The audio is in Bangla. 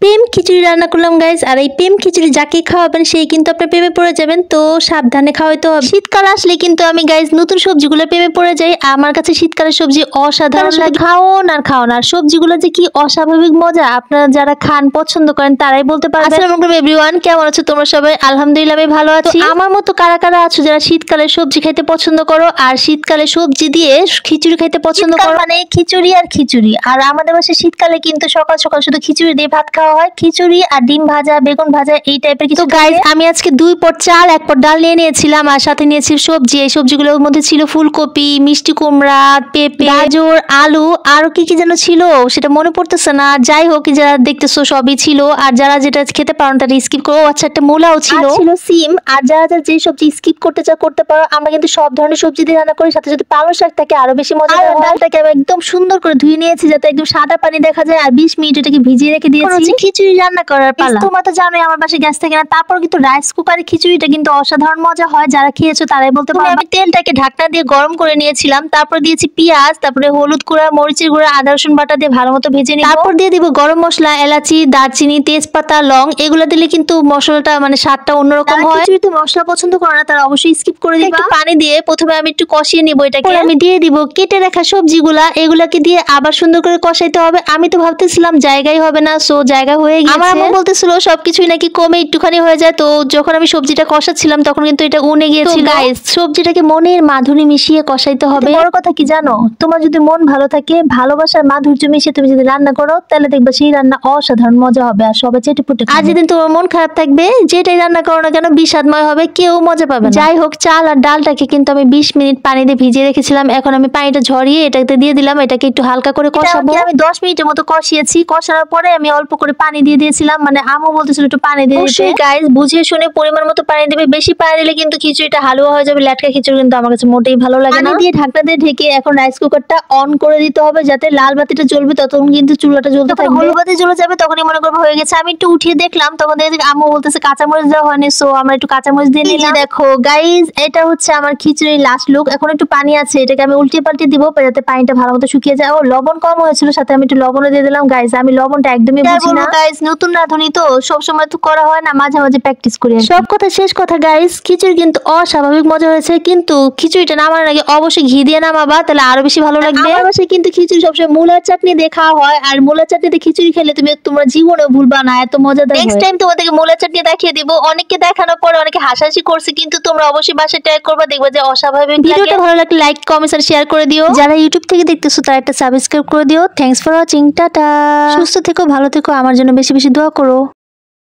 প্রেম খিচুড়ি রান্না করলাম গাইজ। আর এই প্রেম খিচুড়ি যাকে খাওয়াবেন সেই কিন্তু আপনার প্রেমে পড়ে যাবেন, তো সাবধানে খাওয়াইতে হবে। শীতকাল আসলে কিন্তু আমি গাইজ নতুন সবজিগুলো প্রেমে পড়ে যাই। আমার কাছে শীতকালের সবজি অসাধারণ লাগে। খাওন আর সবজিগুলো যে কি অস্বাভাবিক মজা, আপনারা যারা খান পছন্দ করেন তারাই বলতে পারবেন। আসসালামু আলাইকুম এভরিওয়ান, কেমন আছো তোমরা সবাই? আলহামদুলিল্লাহ আমি ভালো আছি। আমার মতো কারা কারা আছো যারা শীতকালে সবজি খাইতে পছন্দ করো আর শীতকালে সবজি দিয়ে খিচুড়ি খাইতে পছন্দ করো? মানে খিচুড়ি আর খিচুড়ি। আর আমাদের বাসায় শীতকালে কিন্তু সকাল সকাল শুধু খিচুড়ি দিয়ে ভাত খাওয়া হয়। খিচুড়ি আর ডিম ভাজা, বেগুন ভাজা, এই টাইপের কিছু। গাইস আমি আজকে 2 পট চাল 1 পট ডাল নিয়ে নিয়েছিলাম আর সাথে নিয়েছি সবজি। এই সবজিগুলোর মধ্যে ছিল ফুলকপি, মিষ্টি কুমড়া, পেঁপে, গাজর, আলু, আরো কি কি যেন ছিল সেটা মনে পড়তেছে না। যাই হোক, যারা দেখতেছো সবই ছিল। আর যারা যেটা খেতে পারো তারা স্কিপ করো। আচ্ছা, একটা মূলাও ছিল সিম। আর যারা যারা যে সবজি স্কিপ করতে চাও করতে পারো। আমরা কিন্তু সব ধরনের সবজি দিয়ে রান্না করি, সাথে যদি পালং শাক থাকে আরো বেশি মজা হয়। ডালটাকে আমি একদম সুন্দর করে ধুয়ে নিয়েছি যাতে একদম সাদা পানি দেখা যায়, আর 20 মিনিট এটাকে ভিজিয়ে রেখে দিয়েছি। খিচুড়ি রান্না করার পালা। তোমরা তো জানোই আমার বাসায় গ্যাস থাকে না, তারপর কিন্তু রাইস কুকারে খিচুড়িটা কিন্তু অসাধারণ মজা হয়। যারা খেয়েছো তারাই বলতে পারবে। আমি তেলটাকে ঢাকনা দিয়ে গরম করে নিয়েছিলাম, তারপর দিয়েছি পেঁয়াজ, তারপরে হলুদ গুঁড়া, মরিচের গুঁড়া, আদা রসুন বাটা দিয়ে ভালো মতো ভেজে নিব। তারপর দিয়ে দিব গরম মশলা, এলাচি, দারচিনি, তেজপাতা, লং। এগুলো দিলে কিন্তু মশলাটা মানে স্বাদটা অন্যরকম হয়। খিচুড়িতে মশলা পছন্দ করে না তারা অবশ্যই স্কিপ করে দিবা। একটু পানি দিয়ে প্রথমে আমি একটু কষিয়ে নিব এটাকে। আমি দিয়ে দিব কেটে রাখা সবজিগুলা, এগুলাকে দিয়ে আবার সুন্দর করে কষাইতে হবে। আমি তো ভাবতেছিলাম জায়গায় হবে না, সো জায়গা হয়ে গেছে। আমার আম্মু বলতেছিল সবকিছুই নাকি কমে একটুখানি হয়ে যায়। তো যখন আমি সবজিটা কষাচ্ছিলাম তখন কিন্তু এটা উনে গিয়েছিল। গাইস, সবজিটাকে মনের মাধুরী মিশিয়ে কষাইতে হবে। বড় কথা কি জানো, তোমার যদি মন ভালো থাকে, ভালোবাসার মাধুর্য মিশিয়ে তুমি যদি রান্না করো তাহলে দেখবে সেই রান্না অসাধারণ মজা হবে আর সবাই চেটে পুটে খাবে। আর যেদিন তোমার মন খারাপ থাকবে, যেটাই রান্না করো না কেন বিষাদময় হবে, কেউ মজা পাবে না। যাই হোক, চাল আর ডালটাকে কিন্তু আমি 20 মিনিট পানি দিয়ে ভিজিয়ে রেখেছিলাম। এখন আমি পানিটা ঝরিয়ে এটাতে দিয়ে দিলাম। এটাকে একটু হালকা করে কষাবো। আমি 10 মিনিটের মতো কষিয়েছি। কষানোর পরে আমি অল্প করে পানি দিয়ে দিয়েছিলাম, মানে আম্মু বলতেছিল একটু পানি দিয়ে দিতে। গাইস, বুঝিয়ে শুনে পরিমাণ মতো পানি দিবে। বেশি পানি দিলে কিন্তু খিচুড়িটা হালুয়া হয়ে যাবে। লেটকা খিচুড়ি কিন্তু আমার কাছে মোটেই ভালো লাগে না। পানি দিয়ে ঢাকনা দিয়ে ঢেকে এখন রাইস কুকারটা অন করে দিতে হবে, যাতে লাল বাতিটা জ্বলবে ততক্ষণ কিন্তু চুলাটা জ্বলতে থাকবে। হলুদ বাতি জ্বলে যাবে তখনই মনে করবো হয়ে গেছে। আমি একটু উঠিয়ে দেখলাম, তখন দেখি আম্মু বলতেছে কাঁচামরিচ দেওয়া হয়নি, সো আমরা একটু কাঁচামরিচ দিয়ে নিলাম। দেখো গাইস, এটা হচ্ছে আমার খিচুড়ির লাস্ট লুক। এখন একটু পানি আছে, এটাকে আমি উল্টে পাল্টে দিব যাতে পানিটা ভালো মতো শুকিয়ে যায়। ও লবণ কম হয়েছিল, সাথে আমি একটু লবণও দিয়ে দিলাম। গাইস, আমি লবণটা একদমই বুঝি না। গাইস, নতুন রাঁধুনি তো সব সময় তো করা হয় না, মাঝে মাঝে প্র্যাকটিস করি। সব কথা শেষ কথা গাইস, খিচুড়ি কিন্তু অস্বাভাবিক মজা হয়েছে। কিন্তু খিচুড়িটা নামানোর আগে অবশ্যই ঘি দিয়ে নামাবা, তাহলে আরো বেশি ভালো লাগবে। আমার বাসায় কিন্তু খিচুড়ি সবসময় মূলার চাটনি দিয়ে খাওয়া হয়, আর মূলার চাটনিতে খিচুড়ি খেলে তোমরা জীবনে ভুলবা না, এত মজাদার। নেক্সট টাইম তোমাদেরকে মূলার চাটনি দেখিয়ে দিব। অনেককে দেখানোর পরে অনেকে হাসাহাসি করছে, কিন্তু তোমরা অবশ্যই বাসায় ট্রাই করবা, দেখবে যে অস্বাভাবিক। ভিডিওটা ভালো লাগলে লাইক, কমেন্টস আর শেয়ার করে দিও। যারা ইউটিউব থেকে দেখতেছো তারা একটা সাবস্ক্রাইব করে দিও। Thanks for watching, tata. সুস্থ থেকো, ভালো থেকো, আমার জন্য বেশি বেশি দোয়া করো।